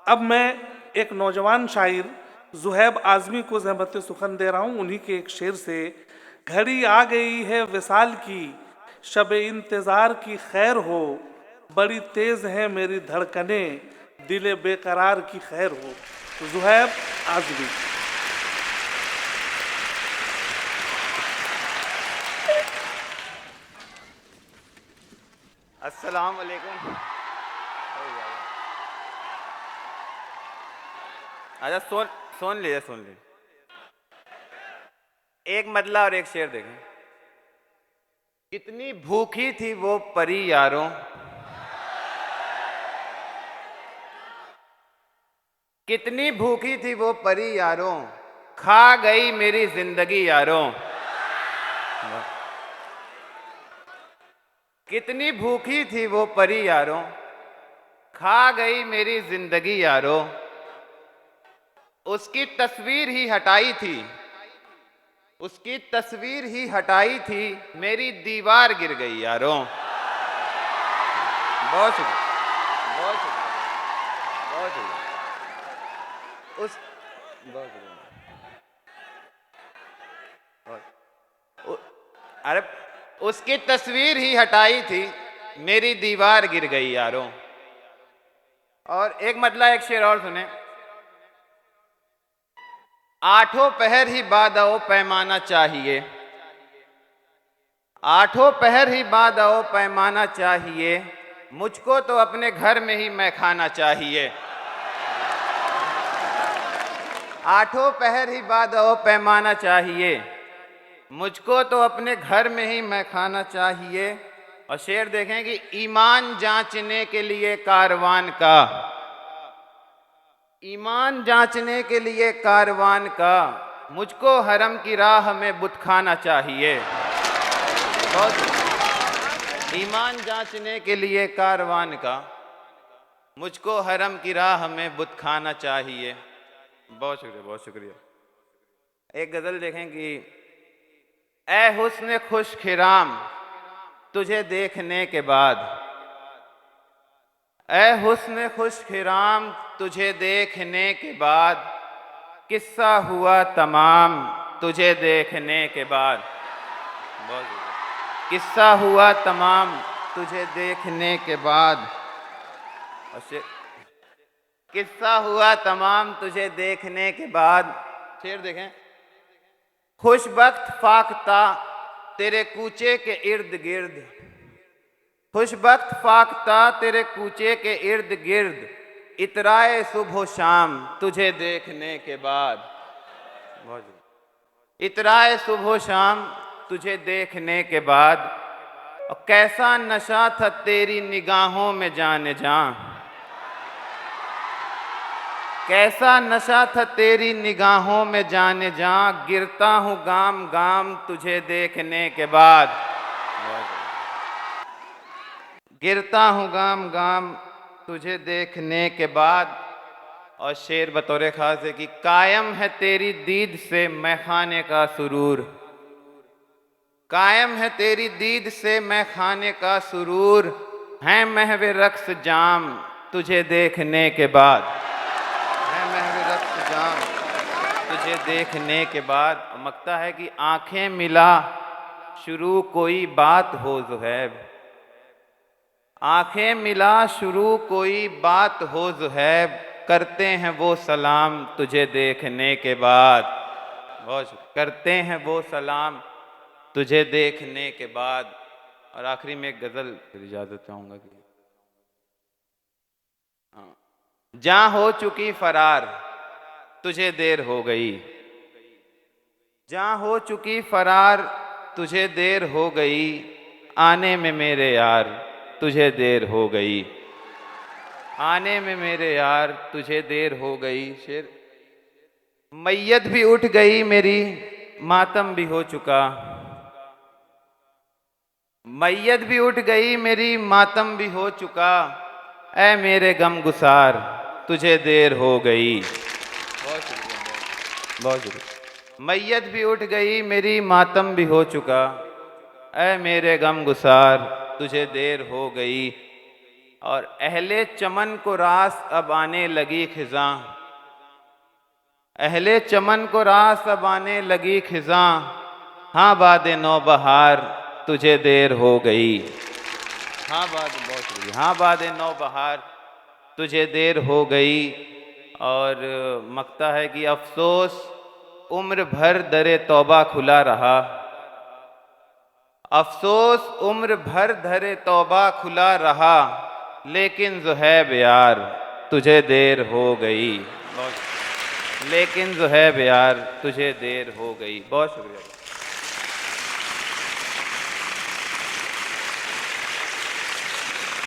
अब मैं एक नौजवान शायर ज़ुहैब आज़मी को ज़हमत सुखन दे रहा हूँ। उन्हीं के एक शेर से। घड़ी आ गई है विसाल की, शब इंतज़ार की खैर हो, बड़ी तेज़ है मेरी धड़कनें, दिल बेकरार की खैर हो। तो ज़ुहैब आज़मी। अस्सलाम वालेकुम। अच्छा सुन लीजिए। एक मतला और एक शेर देखें। कितनी भूखी थी वो परी यारों, कितनी भूखी थी वो परी यारों, खा गई मेरी जिंदगी यारों। कितनी भूखी थी वो परी यारों, खा गई मेरी जिंदगी यारों। उसकी तस्वीर ही हटाई थी, उसकी तस्वीर ही हटाई थी, मेरी दीवार गिर गई यारों। बहुत शुक्रिया, बहुत शुक्रिया, बहुत शुक्रिया। उस बहुत शुक्रिया। अरे उसकी तस्वीर ही हटाई थी, मेरी दीवार गिर गई यारों। और एक मतला एक शेर और सुने। आठों पहर ही बादओ पैमाना चाहिए, आठों पहर ही बादओ पैमाना चाहिए, मुझको तो अपने घर में ही मैखाना चाहिए। आठों पहर ही बादओ पैमाना चाहिए, मुझको तो अपने घर में ही मैखाना चाहिए। और शेर देखें कि ईमान जांचने के लिए कारवान का, ईमान जांचने के लिए कारवान का, मुझको हरम की राह में बुतखाना चाहिए। बहुत ईमान जांचने के लिए कारवान का, मुझको हरम की राह में बुतखाना चाहिए। बहुत शुक्रिया, बहुत शुक्रिया। एक गजल देखें कि ए हुस्न खुश खिराम तुझे देखने के बाद, ए हुस्न खुश खिराम तुझे देखने के बाद, किस्सा हुआ तमाम तुझे देखने के बाद। किस्सा हुआ तमाम तुझे देखने के बाद। और किस्सा हुआ तमाम तुझे देखने के बाद। शेर देखें। खुशबख्त फाख्ता तेरे कूचे के इर्द गिर्द, खुशबख्त फाख्ता तेरे कूचे के इर्द गिर्द, इतराए सुबह शाम तुझे देखने के बाद। इतराए सुबह शाम तुझे देखने के बाद। और कैसा नशा था तेरी निगाहों में जाने जा, कैसा नशा था तेरी निगाहों में जाने जा, गिरता हूँ गाम गाम तुझे देखने के बाद। गिरता हूँ गाम गाम तुझे देखने के बाद। और शेर बतौर खास है कि कायम है तेरी दीद से मैखाने का सुरूर, कायम है तेरी दीद से मैखाने का सुरूर, है महवे रक्स जाम तुझे देखने के बाद। है महवे रक्स जाम तुझे देखने के बाद। मकता है कि आंखें मिला शुरू कोई बात हो ज़ुहैब, आंखें मिला शुरू कोई बात हो ज़ुहैब, करते हैं वो सलाम तुझे देखने के बाद। बहुत करते हैं वो सलाम तुझे देखने के बाद। और आखिरी में एक गज़ल फिर इजाज़त चाहूँगा कि जहाँ हो चुकी फरार तुझे देर हो गई, जहाँ हो चुकी फरार तुझे देर हो गई, आने में मेरे यार तुझे देर हो गई, आने में मेरे यार तुझे देर हो गई। शेर। मैयत भी उठ गई मेरी मातम भी हो चुका, मैयत भी उठ गई मेरी मातम भी हो चुका, ऐ मेरे गम गुसार तुझे देर हो गई। बहुत शुक्रिया, बहुत शुक्रिया। मैयत भी उठ गई मेरी मातम भी हो चुका, ऐ मेरे गम गुसार तुझे देर हो गई। और अहले चमन को रास अब आने लगी खिज़ां, अहले चमन को रास अब आने लगी खिज़ां, हाँ बाद नौबहार तुझे देर हो गई। हाँ बहुत शुक्रिया। हाँ बाद नौबहार तुझे देर हो गई। और मकता है कि अफसोस उम्र भर दरे तौबा खुला रहा, अफसोस उम्र भर दरे तौबा खुला रहा, लेकिन ज़ुहैब यार तुझे देर हो गई। लेकिन ज़ुहैब यार तुझे देर हो गई। बहुत शुक्रिया।